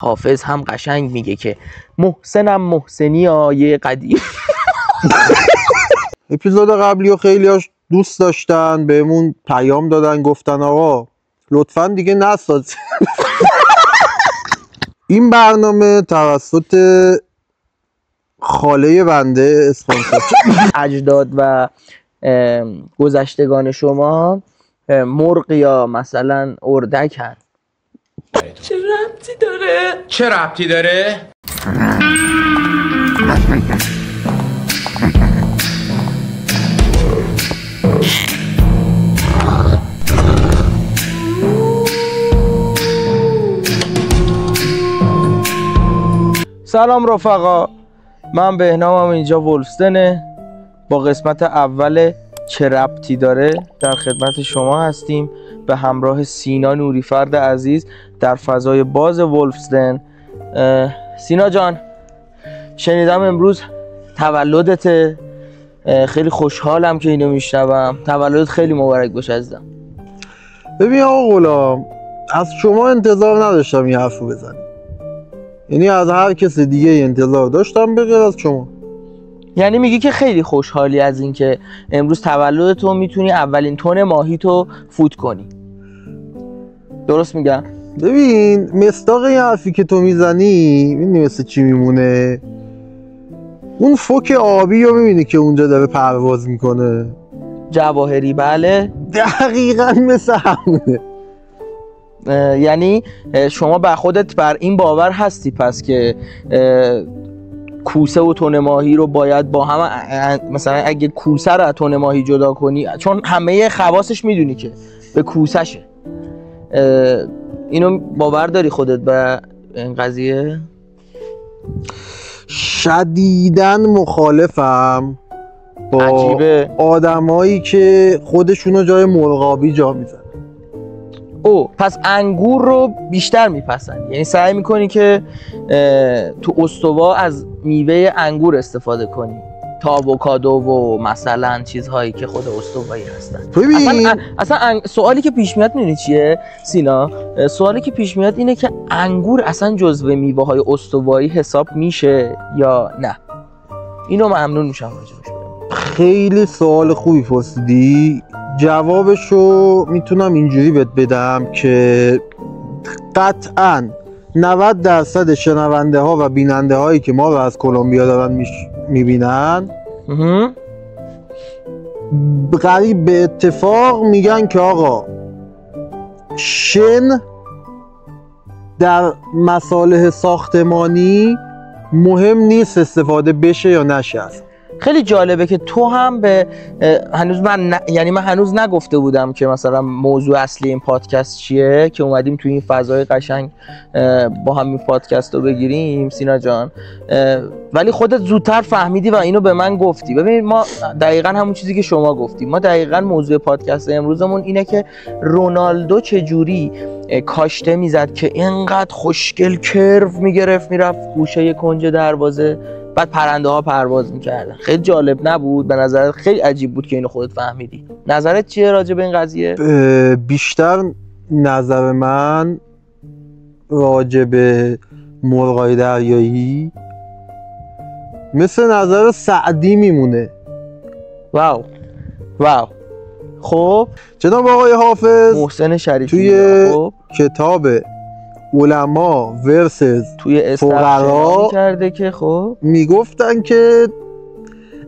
حافظ هم قشنگ میگه که محسنم محسنی آیه قدیم. اپیزود قبلی و خیلیاش دوست داشتن بهمون پیام دادن گفتن آقا لطفا دیگه نساز. این برنامه توسط خاله بنده اسپانسر شد. اجداد و گذشتگان شما مرغ یا مثلا اردکن. چه ربطی داره؟ چه ربطی داره؟ سلام رفقا، من بهنامم، اینجا ولفستنه. با قسمت اول چه ربطی داره در خدمت شما هستیم به همراه سینا نوریفرد عزیز در فضای باز ولفستن. سینا جان، شنیدم امروز تولدته، خیلی خوشحالم که اینو میشنوم. تولدت خیلی مبارک باشه عزیزم. ببین آقا غلام، از شما انتظار نداشتم این حرفو بزنی، یعنی از هر کس دیگه انتظار داشتم به غیر از شما. یعنی میگی که خیلی خوشحالی از این که امروز تولد تو میتونی اولین تن ماهی تو فوت کنی، درست میگم؟ ببین مصداق این حرفی که تو میزنی میدونی مثل چی میمونه؟ اون فوک آبی رو میبینی که اونجا داره پرواز میکنه، جواهری. بله دقیقا مثل همونه. یعنی شما بر خودت بر این باور هستی پس که کوسه و تن ماهی رو باید با هم، مثلا اگه کوسه رو از تن ماهی جدا کنی، چون همه خواصش میدونی که به کوسشه، اینو باور داری خودت به این قضیه؟ شدیداً مخالفم با عجیبه. آدمایی که خودشونو جای مرغابی جا میزنن. او پس انگور رو بیشتر میپسندی، یعنی سعی میکنی که تو استوا از میوه انگور استفاده کنی تا آووکادو و مثلا چیزهایی که خود استوایی هستن. اصلا سوالی که پیش میاد میدونی چیه سینا؟ سوالی که پیش میاد اینه که انگور اصلا جزو میوه های استوایی حساب میشه یا نه؟ اینو ممنون میشم راجبش. خیلی سوال خوبی پرسیدی. جوابشو میتونم اینجوری بهت بدم که قطعاً 90% شنونده ها و بیننده هایی که ما رو از کلمبیا دارن میبینن قریب به اتفاق میگن که آقا شن در مصالح ساختمانی مهم نیست استفاده بشه یا نشه. خیلی جالبه که تو هم به هنوز من هنوز نگفته بودم که مثلا موضوع اصلی این پادکست چیه که اومدیم توی این فضای قشنگ با هم این پادکست رو بگیریم سینا جان، ولی خودت زودتر فهمیدی و اینو به من گفتی. ببین ما دقیقاً همون چیزی که شما گفتی، ما دقیقاً موضوع پادکست امروزمون اینه که رونالدو چجوری کاشته میزد که اینقدر خوشگل کرو میگرفت میرفت گوشه کنج دروازه، بعد پرنده ها پرواز میکردن. خیلی جالب نبود؟ به نظرت خیلی عجیب بود که اینو خودت فهمیدی. نظرت چیه راجع به این قضیه؟ بیشتر نظر من راجع به مرغای دریایی مثل نظر سعدی میمونه. واو. خب جناب آقای حافظ محسن شریفی توی کتاب علما ورسز توی فقرا کرده که خب میگفتن که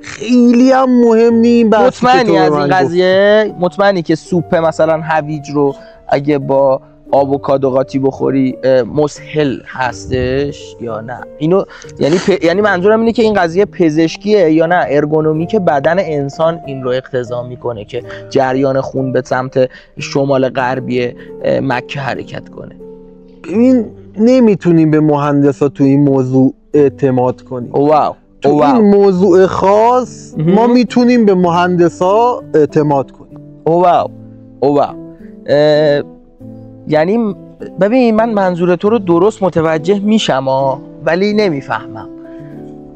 خیلی هم مهم نیم. مطمئنی از این قضیه؟ مطمئنی که سوپ مثلا هویج رو اگه با آووکادو قاطی بخوری مسهل هستش یا نه؟ اینو یعنی منظورم اینه که این قضیه پزشکیه یا نه ارگونومیک بدن انسان این رو اقتضا میکنه که جریان خون به سمت شمال غربی مکه حرکت کنه. ببین نمیتونیم به مهندسا تو این موضوع اعتماد کنیم. تو این موضوع خاص ما میتونیم به مهندسا اعتماد کنیم. یعنی ببین من منظور تو رو درست متوجه میشم ولی نمیفهمم.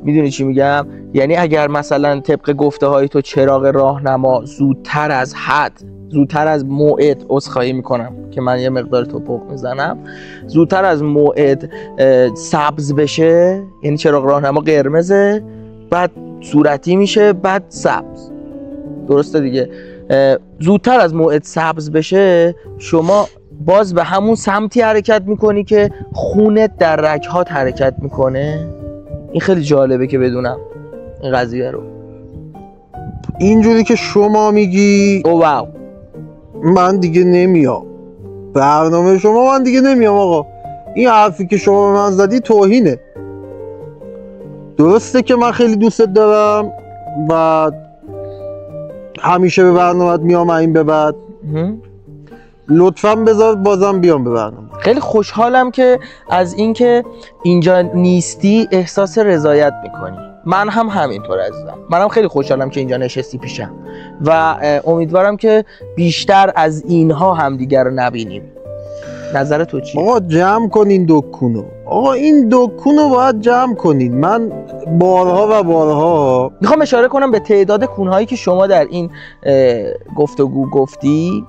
میدونی چی میگم؟ یعنی اگر مثلا طبق گفته های تو چراغ راهنما زودتر از حد زودتر از موعد عذرخواهی میکنم که من یه مقدار توپق میزنم، زودتر از موعد سبز بشه، یعنی چراغ راهنما قرمزه، بعد صورتی میشه، بعد سبز، درسته دیگه؟ زودتر از موعد سبز بشه شما باز به همون سمتی حرکت میکنی که خونت در رگ‌هات حرکت میکنه. این خیلی جالبه که بدونم این قضیه رو. اینجوری که شما میگی او واو، من دیگه نمیام برنامه شما، من دیگه نمیام آقا. این حرفی که شما به من زدی توهینه. درسته که من خیلی دوستت دارم و همیشه به برنامه‌ات میام، این به بعد لطفاً بذار بازم بیام به برنامه. خیلی خوشحالم که از اینکه اینجا نیستی احساس رضایت میکنی. من هم همینطور عزیزم، منم خیلی خوشحالم که اینجا نشستی پیشم و امیدوارم که بیشتر از اینها همدیگر رو نبینیم. نظر تو چیه؟ آقا جمع کنین دکونو، آقا این دکونو باید جمع کنین. من بارها و بارها میخوام اشاره کنم به تعداد کونهایی که شما در این گفتگو گفتی.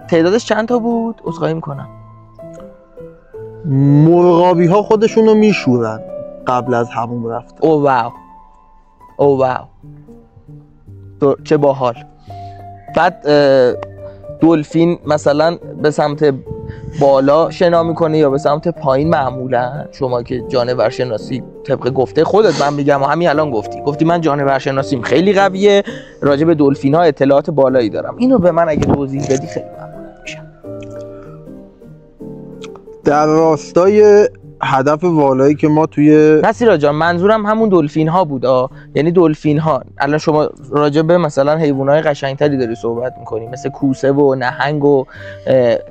تعدادش چند تا بود؟ عذرخواهی میکنم. مرغابی ها خودشونو میشورن قبل از همون رفتن. او واو، او واو، چه باحال. بعد دلفین مثلا به سمت بالا شنا میکنه یا به سمت پایین؟ معمولا شما که جانور شناسی طبق گفته خودت، من میگم و همین الان گفتی من جانور شناسیم خیلی قویه، راجع به دلفین ها اطلاعات بالایی دارم. اینو به من اگه توضیح بدی خیلی ممنون میشم. در راستای هدف والایی که ما توی نصیرا جان، منظورم همون دلفین ها بود. یعنی دلفین ها، الان شما راجع به مثلا حیوانات قشنگتری داری صحبت میکنی مثل کوسه و نهنگ و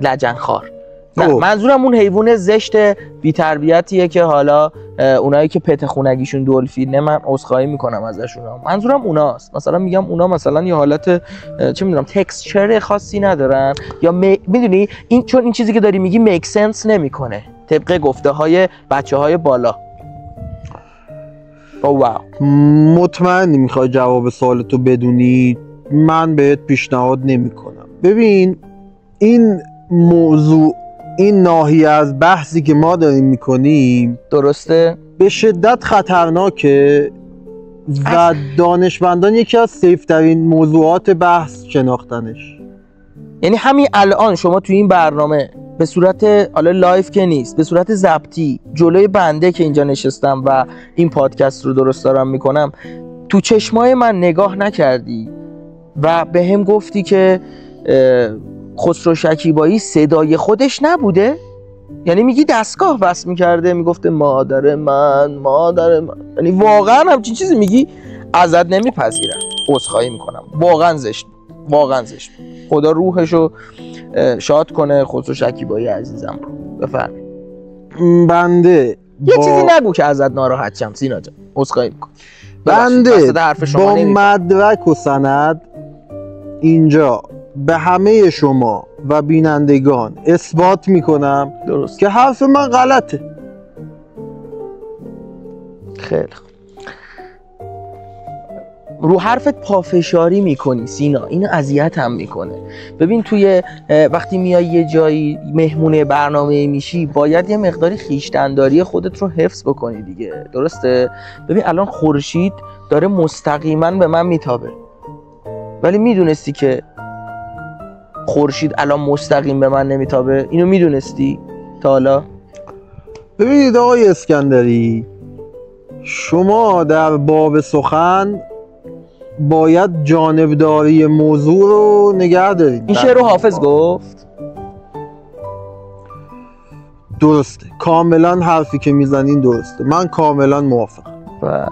لجنخوار. نه، منظورم اون حیوان زشت بی‌تربیتیه که حالا اونایی که پت خونگیشون دلفینه، من عذرخواهی میکنم ازشون. منظورم اوناست. مثلا میگم اونا مثلا یه حالت چه میدونم تکسچر خاصی ندارن یا میدونی این، چون این چیزی که داری میگی میک سنس نمیکنه طبق گفته های بچه های بالا. او واو. مطمئنی میخوای جواب سوالتو بدونی؟ من بهت پیشنهاد نمیکنم. ببین این موضوع، این ناحیه از بحثی که ما داریم میکنیم، درسته، به شدت خطرناکه و دانشمندان یکی از سیفترین موضوعات بحث شناختنش. یعنی همین الان شما توی این برنامه به صورت حالا لایف که نیست، به صورت ضبطی جلوی بنده که اینجا نشستم و این پادکست رو درست دارم میکنم، تو چشمای من نگاه نکردی و به هم گفتی که خسرو شکیبایی صدای خودش نبوده؟ یعنی میگی دستگاه بس میکرده میگفته مادر من. یعنی واقعا همچین چیزی میگی؟ ازت نمیپذیرم، عذرخواهی میکنم. واقعا زشت، واقعا زشت. خدا روحشو شاد کنه خسرو شکیبایی عزیزم رو. بفرمایید. بنده یه چیزی نگو که ازت ناراحت شم سینا جان، عذرخواهی میکنم. بنده با مدرک و سند اینجا به همه شما و بینندگان اثبات میکنم درست که حرف من غلطه. خیلی خوب. رو حرفت پافشاری میکنی سینا، اینو اذیت هم میکنه. ببین توی وقتی میای یه جایی مهمون برنامه میشی، باید یه مقداری خویشتن‌داری خودت رو حفظ بکنی دیگه، درسته؟ ببین الان خورشید داره مستقیما به من میتابه، ولی میدونستی که خورشید الان مستقیم به من نمیتابه؟ اینو میدونستی تا حالا؟ ببینید آقای اسکندری، شما در باب سخن باید جانبداری موضوع رو نگه دارید. این شعر رو حافظ گفت؟ درسته، کاملا حرفی که میزنین درسته، من کاملا موافقم. بله.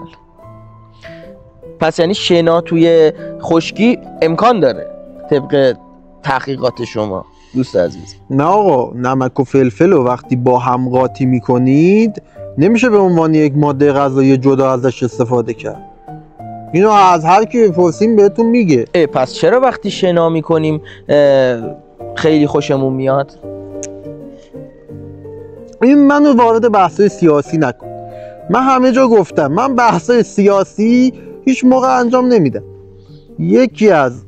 پس یعنی شنا توی خشکی امکان داره طبق تحقیقات شما دوست عزیز؟ نه آقا، نمک و فلفل رو وقتی با هم قاطی میکنید نمیشه به عنوان یک ماده غذایی جدا ازش استفاده کرد. اینو از هر کی بپرسیم بهتون میگه. پس چرا وقتی شنا میکنیم خیلی خوشمون میاد؟ این منو وارد بحثای سیاسی نکن. من همه جا گفتم من بحثای سیاسی هیچ موقع انجام نمیدم. یکی از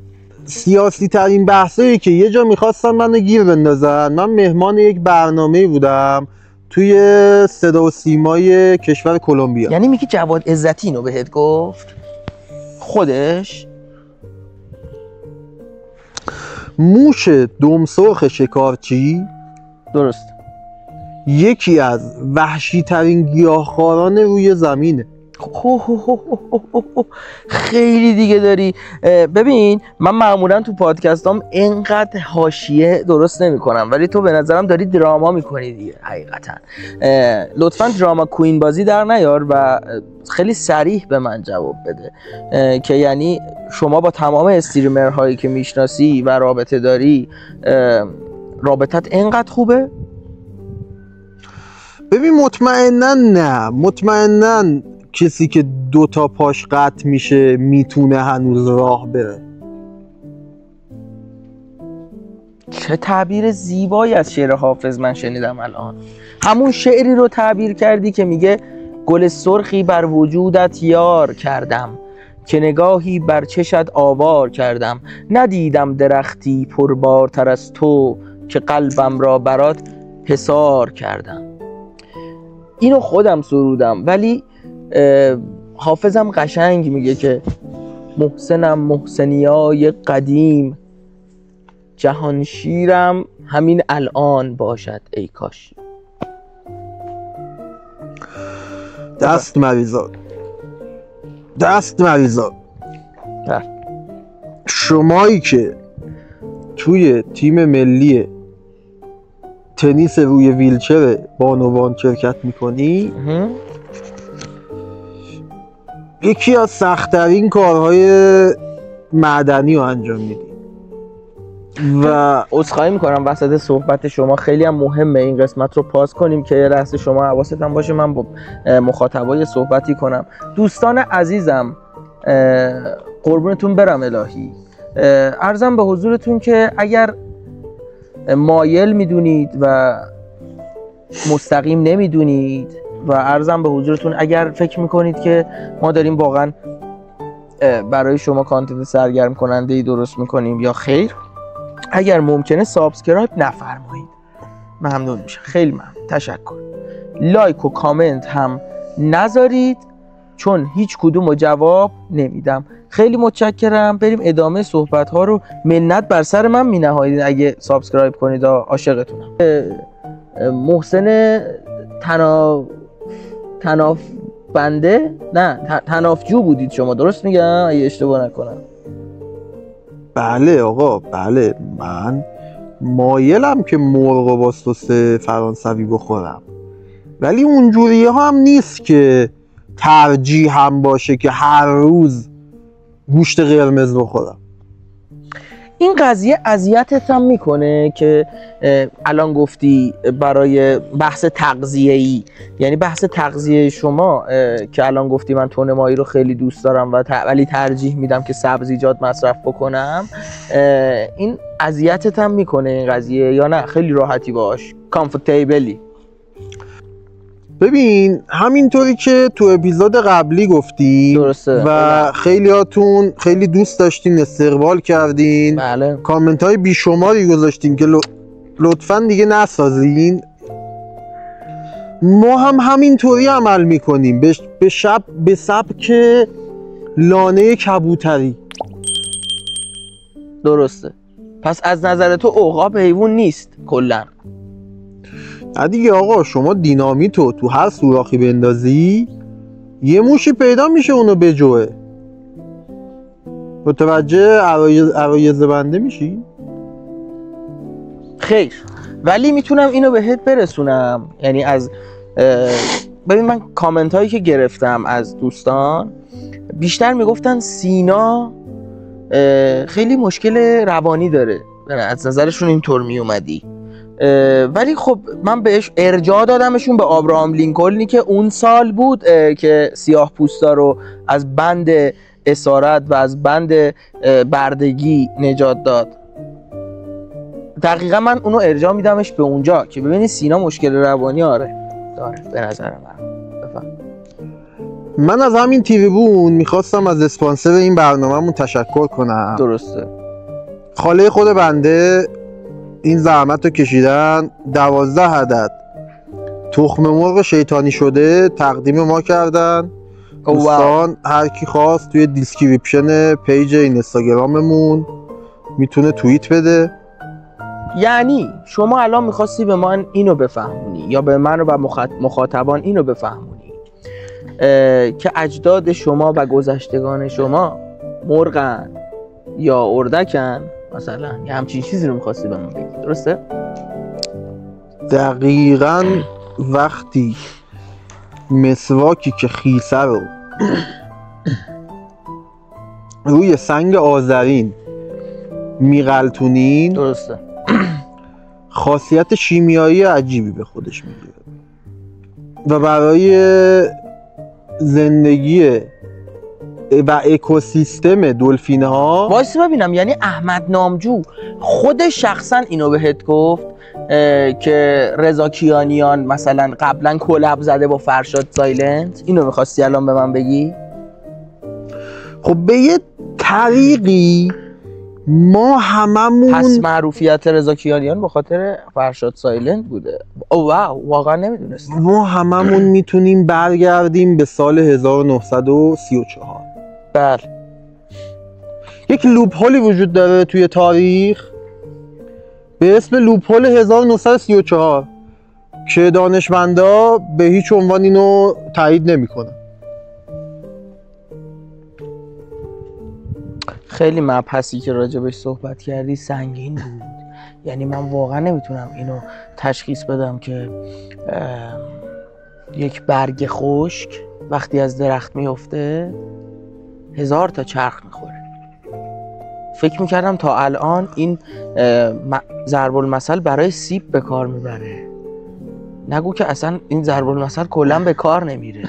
سیاسی ترین بحثایی که یه جا میخواستن منو گیر بندازن. من مهمان یک برنامه بودم توی صدا و سیمای کشور کلمبیا. یعنی میگی جواد عزتی اینو بهت گفت خودش؟ موش دمسرخ شکارچی درست، یکی از وحشی ترین گیاهخواران روی زمینه. خیلی دیگه داری. ببین من معمولا تو پادکستام اینقدر حاشیه درست نمی کنم، ولی تو به نظرم داری دراما میکنی دیگه. حقیقتا لطفا دراما کوین بازی در نیار و خیلی صریح به من جواب بده که یعنی شما با تمام استریمرهایی که میشناسی و رابطه داری رابطت اینقدر خوبه؟ ببین مطمئناً نه، مطمئناً کسی که 2 تا پاش قطع میشه میتونه هنوز راه بره. چه تعبیر زیبایی از شعر حافظ من شنیدم الان. همون شعری رو تعبیر کردی که میگه گل سرخی بر وجودت یار کردم، که نگاهی بر چشت آوار کردم. ندیدم درختی پربارتر از تو، که قلبم را برات حصار کردم. اینو خودم سرودم، ولی حافظم قشنگ میگه که محسنم محسنیای قدیم، جهانشیرم همین الان باشد ای کاش. دست مریضا، دست مریضا، شمایی که توی تیم ملی تنیس روی ویلچر بانوان شرکت میکنی، یکی از سخت‌ترین کارهای معدنی رو انجام میدی و عذرخواهی میکنم وسط صحبت شما، خیلی هم مهمه این قسمت رو پاس کنیم که یه لحظه شما حواست هم باشه من با مخاطبای صحبتی کنم. دوستان عزیزم قربونتون برم الهی، عرضم به حضورتون که اگر مایل میدونید و مستقیم نمیدونید و عرضم به حضورتون اگر فکر میکنید که ما داریم واقعا برای شما کانتنت سرگرم کننده ای درست میکنیم یا خیر، اگر ممکنه سابسکرایب نفرمایید، ممنون میشه. خیلی ممنون، تشکر. لایک و کامنت هم نذارید چون هیچ کدوم رو جواب نمیدم. خیلی متشکرم. بریم ادامه صحبت ها رو. منت بر سر من می نهایید اگه سابسکرایب کنید، عاشقتونم. محسن تناف بنده، نه تنافجو بودید شما، درست میگم اگه اشتباه نکنم؟ بله آقا، بله. من مایلم که مرغ با سس فرانسوی بخورم، ولی اونجوری ها هم نیست که ترجیح هم باشه که هر روز گوشت قرمز بخورم. این قضیه اذیتت هم میکنه که الان گفتی برای بحث تغذیه‌ای، یعنی بحث تغذیه شما که الان گفتی من تون ماهی رو خیلی دوست دارم ولی ترجیح میدم که سبزیجات مصرف بکنم، این اذیتت هم میکنه این قضیه یا نه خیلی راحتی باش، کامفورتیبلی؟ ببین همینطوری که تو اپیزود قبلی گفتی درسته و خیلی هاتون خیلی دوست داشتین، استقبال کردین، بله. کامنت های بیشماری گذاشتین که لطفاً دیگه نسازین. ما هم همینطوری عمل میکنیم به سبک لانه کبوتری. درسته. پس از نظر تو عقاب حیوان نیست کلا؟ نه دیگه آقا، شما دینامیتو تو هر سوراخی بندازی یه موشی پیدا میشه اونو بجوه. متوجه عرایض بنده میشی؟ خیر، ولی میتونم اینو بهت برسونم. یعنی از ببین من کامنت هایی که گرفتم از دوستان بیشتر میگفتن سینا خیلی مشکل روانی داره، از نظرشون اینطور میومدی، ولی خب من بهش ارجاع دادمشون به آبراهام لینکلنی که اون سال بود که سیاه پوستا رو از بند اسارت و از بند بردگی نجات داد. دقیقا من اونو ارجاع میدمش به اونجا که ببینی سینا مشکل روانی داره به نظر من. بفهم. من از همین تریبون میخواستم از اسپانسر این برنامه‌مون تشکر کنم. درسته. خاله خود بنده این زحمت رو کشیدن 12 عدد تخم مرغ شیطانی شده تقدیم ما کردن. دوستان هر کی خواست توی دیسکریپشن پیج اینستاگراممون میتونه توییت بده. یعنی شما الان میخواستی به من اینو بفهمونی یا به من و مخاطبان اینو بفهمونی که اجداد شما و گذشتگان شما مرغن یا اردکن مثلا، یه همچین چیزی رو میخواستی به من بگی، درسته؟ دقیقاً وقتی مسواکی که خیسه رو روی سنگ آذرین میغلطونین، درسته، خاصیت شیمیایی عجیبی به خودش میگیره و برای زندگی و اکوسیستم دلفین ها. وایس ببینم، یعنی احمد نامجو خود شخصا اینو بهت گفت که رضا کیانیان مثلا قبلا کلاب زده با فرشاد سایلنت؟ اینو میخواستی الان به من بگی؟ خب به یه طریقی ما هممون پس معروفیت رضا کیانیان به خاطر فرشاد سایلنت بوده؟ او واو، واقعا نمیدونستم. ما هممون میتونیم برگردیم به سال 1934. بله. یک لوپ هولی وجود داره توی تاریخ به اسم لوپ هول 1934 که دانشمندا به هیچ عنوان اینو تایید نمیکنن. خیلی مبحثی که راجبش صحبت کردی سنگین بود. یعنی من واقعا نمیتونم اینو تشخیص بدم که یک برگ خشک وقتی از درخت میفته 1000 تا چرخ میخوره. فکر میکردم تا الان این ضرب المثل برای سیب به کار میبره، نگو که اصلا این ضرب المثل کلا به کار نمیره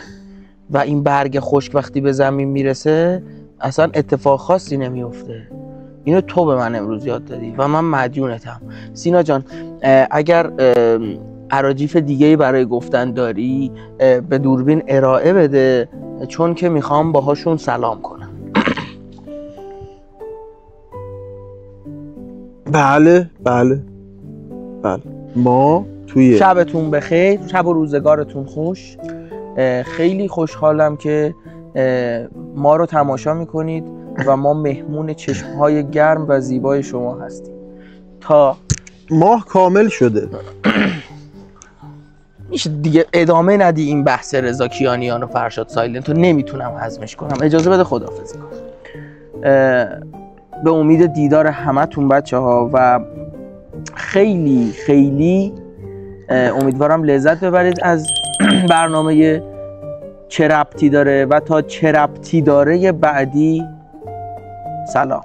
و این برگ خشک وقتی به زمین میرسه اصلا اتفاق خاصی نمیفته. اینو تو به من امروز یاد دادی و من مدیونتم. سینا جان اگر اراجیف دیگه‌ای برای گفتن داری به دوربین ارائه بده، چون که میخوام باهاشون سلام کنم. بله ما توی شبتون بخیر، شب و روزگارتون خوش. خیلی خوشحالم که ما رو تماشا میکنید و ما مهمون چشمهای گرم و زیبای شما هستیم. تا ماه کامل شده میشه دیگه ادامه ندی این بحث رضا کیانیان و فرشاد سایلنت رو؟ نمیتونم هضمش کنم. اجازه بده خداحافظی کنم. به امید دیدار همتون بچه ها و خیلی خیلی امیدوارم لذت ببرید از برنامه چه ربطی داره و تا چه ربطی داره بعدی. سلام.